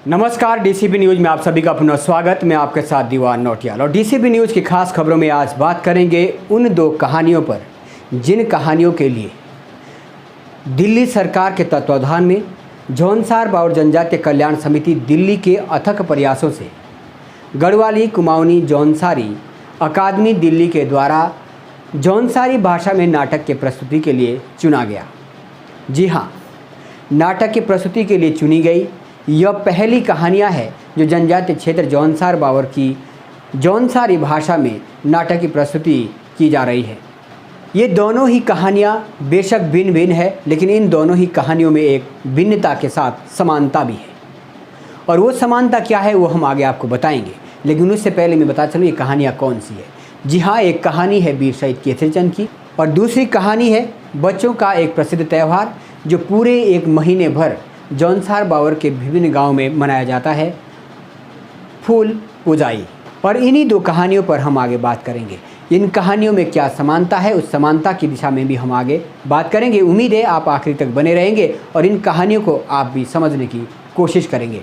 नमस्कार, DCB news में आप सभी का पुनः स्वागत। मैं आपके साथ दीवान नौटियाल और डीसीबी न्यूज़ की खास खबरों में आज बात करेंगे उन दो कहानियों पर जिन कहानियों के लिए दिल्ली सरकार के तत्वाधान में जौनसार बाउर जनजातीय कल्याण समिति दिल्ली के अथक प्रयासों से गढ़वाली कुमाऊनी जौनसारी अकादमी दिल्ली के द्वारा जौनसारी भाषा में नाटक के प्रस्तुति के लिए चुना गया। जी हाँ, नाटक की प्रस्तुति के लिए चुनी गई यह पहली कहानियाँ है जो जनजातीय क्षेत्र जौनसार बावर की जौनसारी भाषा में नाटक की प्रस्तुति की जा रही है। ये दोनों ही कहानियाँ बेशक भिन्न भिन्न है, लेकिन इन दोनों ही कहानियों में एक भिन्नता के साथ समानता भी है। और वो समानता क्या है वो हम आगे आपको बताएंगे, लेकिन उससे पहले मैं बता चलूँ ये कहानियाँ कौन सी है। जी हाँ, एक कहानी है वीर शहीद केसरी चंद की और दूसरी कहानी है बच्चों का एक प्रसिद्ध त्यौहार जो पूरे एक महीने भर जौनसार बावर के विभिन्न गांव में मनाया जाता है, फूल पुजाई। और इन्हीं दो कहानियों पर हम आगे बात करेंगे। इन कहानियों में क्या समानता है, उस समानता की दिशा में भी हम आगे बात करेंगे। उम्मीद है आप आखिरी तक बने रहेंगे और इन कहानियों को आप भी समझने की कोशिश करेंगे।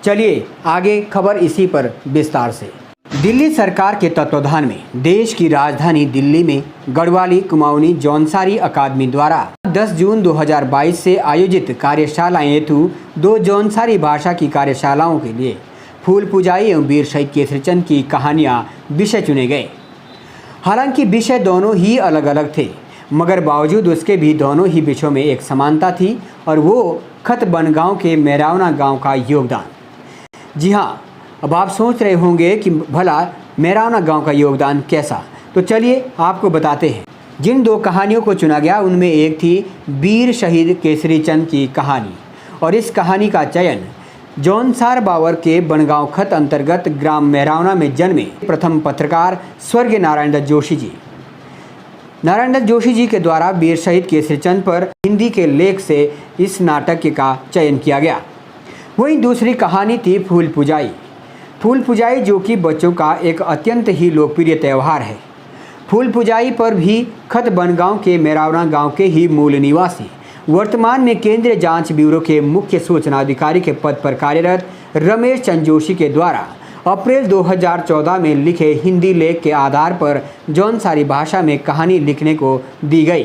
चलिए आगे खबर इसी पर विस्तार से। दिल्ली सरकार के तत्वाधान में देश की राजधानी दिल्ली में गढ़वाली कुमाऊनी जौनसारी अकादमी द्वारा 10 जून 2022 से आयोजित कार्यशालाएं हेतु दो जौनसारी भाषा की कार्यशालाओं के लिए फूल पुजाई एवं वीर शहीद केसरी चंद की कहानियां विषय चुने गए। हालांकि विषय दोनों ही अलग अलग थे, मगर बावजूद उसके भी दोनों ही विषयों में एक समानता थी और वो खत बनगांव के मेरावना गांव का योगदान। जी हाँ, अब आप सोच रहे होंगे कि भला मेरावना गांव का योगदान कैसा, तो चलिए आपको बताते हैं। जिन दो कहानियों को चुना गया उनमें एक थी वीर शहीद केसरी चंद की कहानी और इस कहानी का चयन जौनसार बावर के बनगांव खत अंतर्गत ग्राम मेरावना में जन्मे प्रथम पत्रकार स्वर्गीय नारायण दत्त जोशी जी के द्वारा वीर शहीद केसरी चंद पर हिंदी के लेख से इस नाटक का चयन किया गया। वहीं दूसरी कहानी थी फूल पुजाई जो कि बच्चों का एक अत्यंत ही लोकप्रिय त्यौहार है। फूल पुजाई पर भी खत बनगांव के मेरावना गांव के ही मूल निवासी वर्तमान में केंद्रीय जांच ब्यूरो के मुख्य सूचना अधिकारी के पद पर कार्यरत रमेश चंद्र जोशी के द्वारा अप्रैल 2014 में लिखे हिंदी लेख के आधार पर जौनसारी भाषा में कहानी लिखने को दी गई।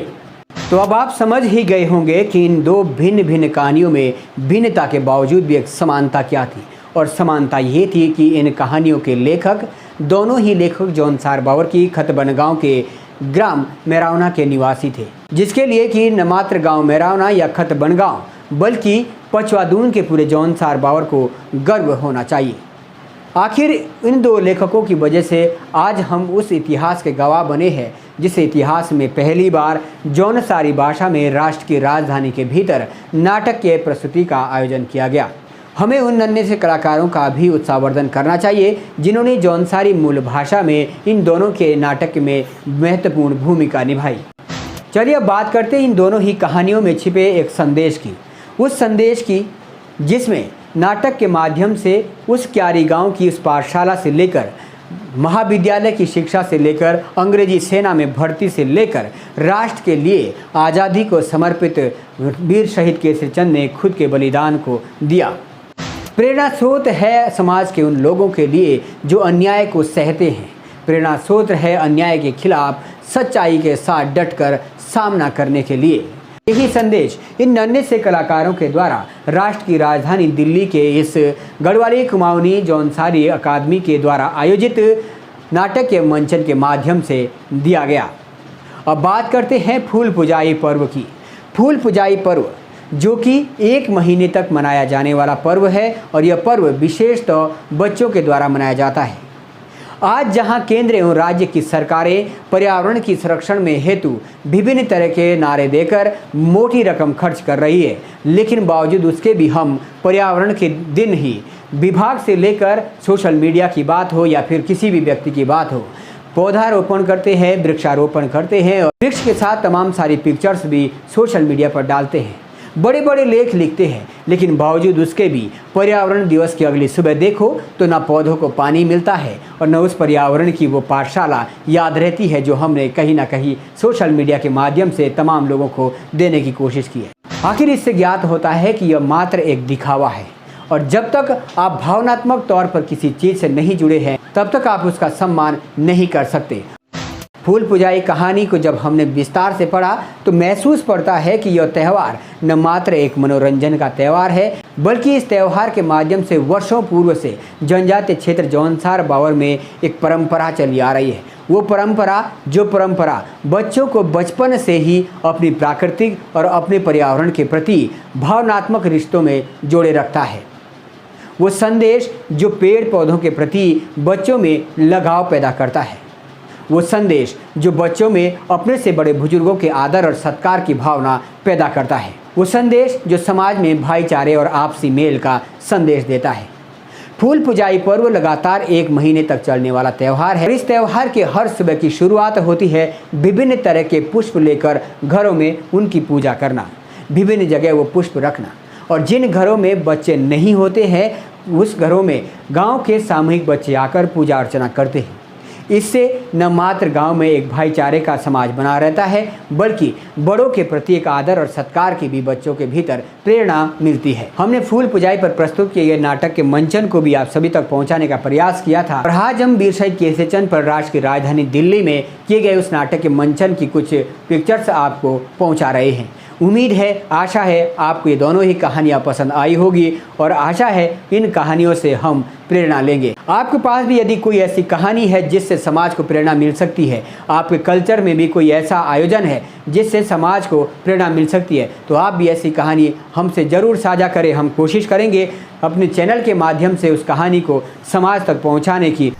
तो अब आप समझ ही गए होंगे कि इन दो भिन्न भिन्न कहानियों में भिन्नता के बावजूद भी एक समानता क्या थी, और समानता ये थी कि इन कहानियों के लेखक दोनों ही लेखक जौनसार बावर की खत बनगांव के ग्राम मेरावना के निवासी थे, जिसके लिए कि न मात्र गांव मेरावना या खत बनगांव बल्कि पचवादून के पूरे जौनसार बावर को गर्व होना चाहिए। आखिर इन दो लेखकों की वजह से आज हम उस इतिहास के गवाह बने हैं जिस इतिहास में पहली बार जौनसारी भाषा में राष्ट्र की राजधानी के भीतर नाटक के प्रस्तुति का आयोजन किया गया। हमें उन नन्हे से कलाकारों का भी उत्साहवर्धन करना चाहिए जिन्होंने जौनसारी मूल भाषा में इन दोनों के नाटक में महत्वपूर्ण भूमिका निभाई। चलिए अब बात करते हैं इन दोनों ही कहानियों में छिपे एक संदेश की, उस संदेश की जिसमें नाटक के माध्यम से उस क्यारी गांव की उस पाठशाला से लेकर महाविद्यालय की शिक्षा से लेकर अंग्रेजी सेना में भर्ती से लेकर राष्ट्र के लिए आज़ादी को समर्पित वीर शहीद केसरी चंद ने खुद के बलिदान को दिया। प्रेरणा स्रोत है समाज के उन लोगों के लिए जो अन्याय को सहते हैं। प्रेरणा स्रोत है अन्याय के खिलाफ सच्चाई के साथ डटकर सामना करने के लिए। यही संदेश इन नन्हे से कलाकारों के द्वारा राष्ट्र की राजधानी दिल्ली के इस गढ़वाली कुमाऊनी जौनसारी अकादमी के द्वारा आयोजित नाटक के मंचन के माध्यम से दिया गया। अब बात करते हैं फूल पुजाई पर्व की। फूल पुजाई पर्व जो कि 1 महीने तक मनाया जाने वाला पर्व है और यह पर्व विशेषतः बच्चों के द्वारा मनाया जाता है। आज जहां केंद्र एवं राज्य की सरकारें पर्यावरण की संरक्षण में हेतु विभिन्न तरह के नारे देकर मोटी रकम खर्च कर रही है, लेकिन बावजूद उसके भी हम पर्यावरण के दिन ही विभाग से लेकर सोशल मीडिया की बात हो या फिर किसी भी व्यक्ति की बात हो, पौधारोपण करते हैं, वृक्षारोपण करते हैं और वृक्ष के साथ तमाम सारी पिक्चर्स भी सोशल मीडिया पर डालते हैं, बड़े बड़े लेख लिखते हैं, लेकिन बावजूद उसके भी पर्यावरण दिवस की अगली सुबह देखो तो ना पौधों को पानी मिलता है और न उस पर्यावरण की वो पाठशाला याद रहती है जो हमने कहीं ना कहीं सोशल मीडिया के माध्यम से तमाम लोगों को देने की कोशिश की है। आखिर इससे ज्ञात होता है कि यह मात्र एक दिखावा है और जब तक आप भावनात्मक तौर पर किसी चीज़ से नहीं जुड़े हैं तब तक आप उसका सम्मान नहीं कर सकते। फूल पुजाई कहानी को जब हमने विस्तार से पढ़ा तो महसूस पड़ता है कि यह त्यौहार न मात्र एक मनोरंजन का त्यौहार है, बल्कि इस त्यौहार के माध्यम से वर्षों पूर्व से जनजातीय क्षेत्र जौनसार बावर में एक परंपरा चली आ रही है। वो परंपरा बच्चों को बचपन से ही अपनी प्राकृतिक और अपने पर्यावरण के प्रति भावनात्मक रिश्तों में जोड़े रखता है। वो संदेश जो पेड़ पौधों के प्रति बच्चों में लगाव पैदा करता है, वो संदेश जो बच्चों में अपने से बड़े बुजुर्गों के आदर और सत्कार की भावना पैदा करता है, वो संदेश जो समाज में भाईचारे और आपसी मेल का संदेश देता है। फूल पुजाई पर्व लगातार 1 महीने तक चलने वाला त्यौहार है। इस त्यौहार के हर सुबह की शुरुआत होती है विभिन्न तरह के पुष्प लेकर घरों में उनकी पूजा करना, विभिन्न जगह वो पुष्प रखना, और जिन घरों में बच्चे नहीं होते हैं उस घरों में गांव के सामूहिक बच्चे आकर पूजा अर्चना करते हैं। इससे न मात्र गांव में एक भाईचारे का समाज बना रहता है, बल्कि बड़ों के प्रति एक आदर और सत्कार की भी बच्चों के भीतर प्रेरणा मिलती है। हमने फूल पुजाई पर प्रस्तुत किए गए नाटक के मंचन को भी आप सभी तक पहुंचाने का प्रयास किया था, और आज हम वीर शहीद केसरी चंद पर राष्ट्र की राजधानी दिल्ली में किए गए उस नाटक के मंचन की कुछ पिक्चर्स आपको पहुँचा रहे हैं। उम्मीद है, आशा है आपको ये दोनों ही कहानियाँ पसंद आई होगी, और आशा है इन कहानियों से हम प्रेरणा लेंगे। आपके पास भी यदि कोई ऐसी कहानी है जिससे समाज को प्रेरणा मिल सकती है, आपके कल्चर में भी कोई ऐसा आयोजन है जिससे समाज को प्रेरणा मिल सकती है, तो आप भी ऐसी कहानी हमसे ज़रूर साझा करें। हम कोशिश करेंगे अपने चैनल के माध्यम से उस कहानी को समाज तक पहुँचाने की।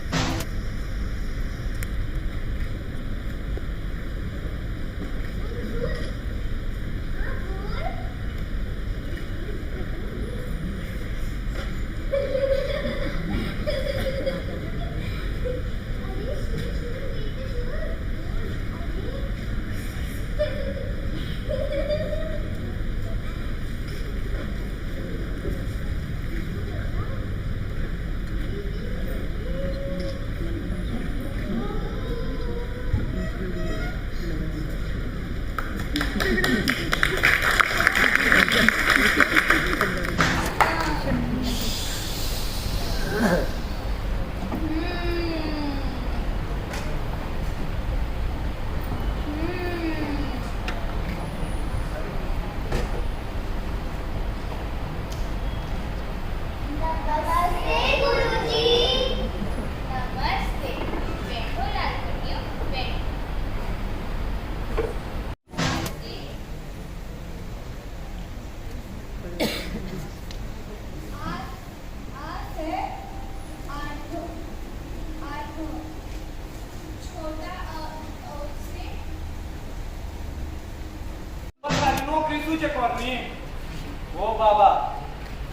ओ बाबा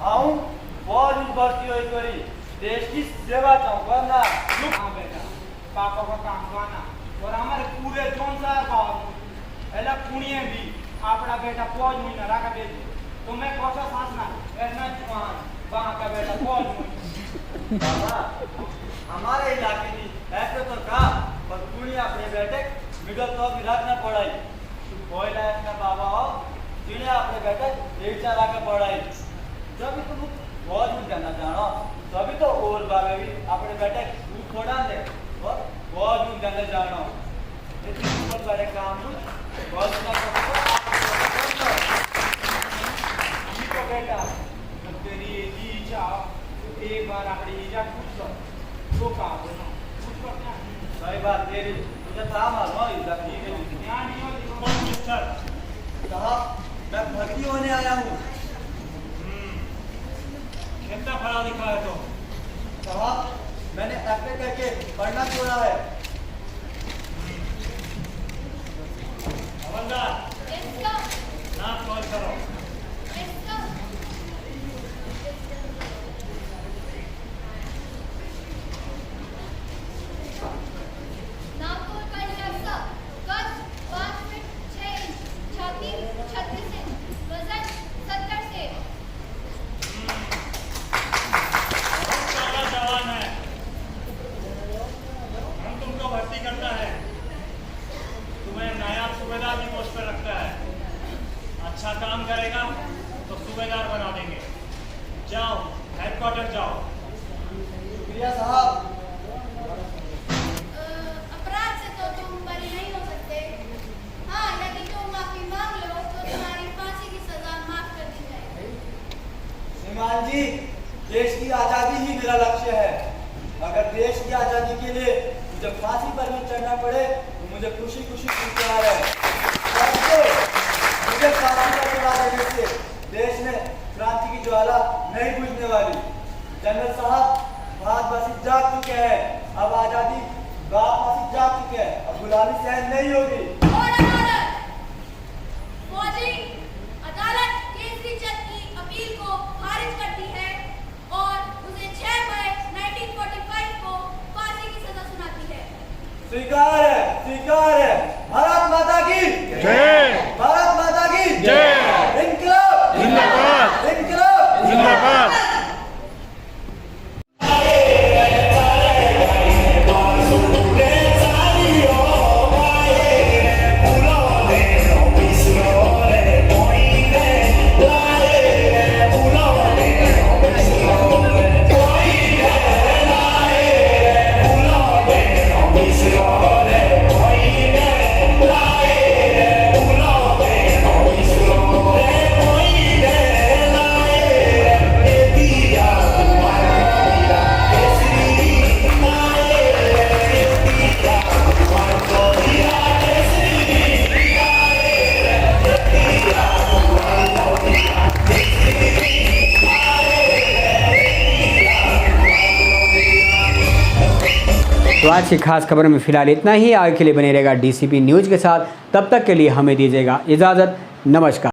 आऊं बहुत भर्ती हुई करी देश की सेवा चाहूँ करना। हाँ बेटा, पापा का काम करना और हमारे पूरे जौनसार गाँव एला पुण्य भी अपना बेटा फौज महीना रखा दे तो मैं कौशा सांसना ऐसा जवान वहाँ का बेटा फौज महीना। बाबा हमारे इलाके की ऐसे तो कहा पर पुण्य अपने बेटे मिडल तो भी रखना पड़ाई कोई लायक ना बाबा हो जिन्हें अपने बेटे एक चला के पढ़ाई जब तुम बहुत कुछ जानना जानो तभी तो और बाबे भी अपने बेटे दूध छोड़ा दे और बहुत कुछ जानना जानो इतनी ऊपर वाले काम बहुत तो बेटा जब तेरी जी इच्छा एक बार अपनी इच्छा पूछ लो तो काम बोलो कुछ करना सही बात तेरी मुझे था मालूम इधर ठीक है ध्यान नहीं हो मिस्टर साहब मैं भर्ती होने आया हूँ। कितना पढ़ा लिखा है तो? साहब मैंने एफए करके पढ़ना छोड़ा है। हवलदार नाम कॉल करो। अच्छा काम करे पटक जाओ। शुक्रिया साहब। अपराध से तो तुम बरी नहीं हो सकते। हाँ, यदि तुम माफी मांग लो तो तुम्हारी फांसी की सजा माफ कर दी जाएगी। श्रीमान जी, देश की आजादी ही मेरा लक्ष्य है। अगर देश की आजादी के लिए मुझे फांसी पर भी चढ़ना पड़े तो मुझे खुशी खुशी स्वीकार है। मुझे फांसी पर चढ़ा देने से देश में क्रांति की ज्वाला नहीं बुझने वाली। जनरल साहब, भारतवासी जाग चुके हैं। अब आजादी भारतवासी जाग चुके हैं। अब गुलामी सहन नहीं होगी। ऑर्डर! फौजी, अदालत केसरी चंद की अपील को खारिज करती है और उसे 6 मई 1945 को फांसी की सजा सुनाती है। स्वीकार है, स्वीकार है। भारत माता की जय। भारत माता की जय। इनकलाब जिंदाबाद। इनकलाब जिंदाबाद। तो आज की खास खबर में फिलहाल इतना ही। आगे के लिए बने रहेगा DCP न्यूज़ के साथ। तब तक के लिए हमें दीजिएगा इजाज़त। नमस्कार।